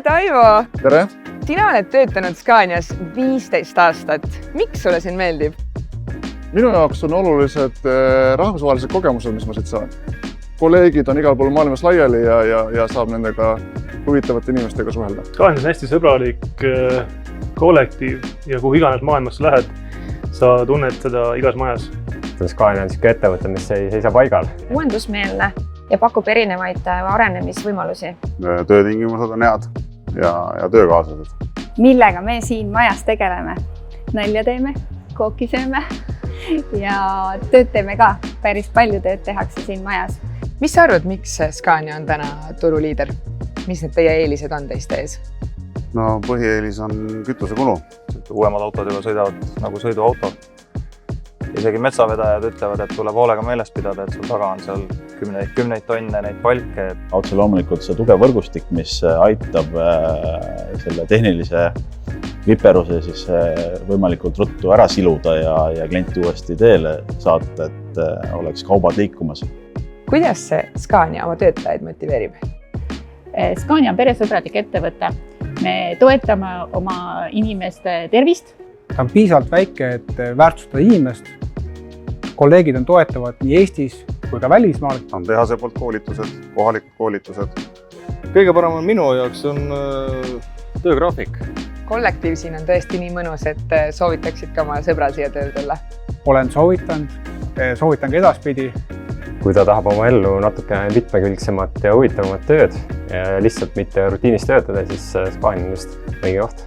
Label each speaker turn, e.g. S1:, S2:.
S1: Taivo!
S2: Tere!
S1: Sina oled töötanud Scanias 15 aastat. Miks sulle siin meeldib?
S2: Minu jaoks on olulised rahvusvahelised kogemused, mis ma siit saan. Kolleegid on igal pool maailmas laiali ja saab nendega huvitavate inimestega suhelda.
S3: Scania on hästi sõbralik kollektiiv ja kuhu iganes maailmas lähed, sa tunned seda igas majas.
S4: Scania on niisugune ettevõte, mis ei seisa paigal.
S5: Uuendusmeelne ja pakub erinevaid arenemisvõimalusi.
S6: Töötingimused on head ja töökaaslased.
S7: Millega me siin majas tegeleme? Nalja teeme, kooki sööme ja tööd teeme ka. Päris palju tööd tehakse siin majas.
S1: Mis sa arvad, miks Scania on täna turuliider? Mis need teie eelised on teiste ees?
S6: No põhieelis on kütusekulu.
S8: Uuemad autod juba sõidavad nagu sõiduauto. Isegi metsavedajad ütlevad, et tuleb hoolega meeles pidada, et sul taga on seal kümneid tonne neid palke.
S9: Otse loomulikult see tugev võrgustik, mis aitab selle tehnilise viperuse siis võimalikult ruttu ära siluda ja klienti uuesti teele saata, et oleks kaubad liikumas.
S1: Kuidas see Scania oma töötajaid motiveerib?
S10: Scania on peresõbralik ettevõte. Me toetame oma inimeste tervist.
S11: Ta on piisavalt väike, et väärtustada inimest. Kolleegid on toetavad nii Eestis kui ka välismaal.
S6: On tehase poolt koolitused, kohalikud koolitused.
S12: Kõige parem on minu jaoks on töögraafik.
S1: Kollektiiv siin on tõesti nii mõnus, et soovitaksid ka oma sõbra siia tööl tulla.
S11: Olen soovitanud, soovitan ka edaspidi.
S4: Kui ta tahab oma ellu natuke mitmekülgsemat ja huvitavamat tööd ja lihtsalt mitte rutiinis töötada, siis Scania on just õige koht.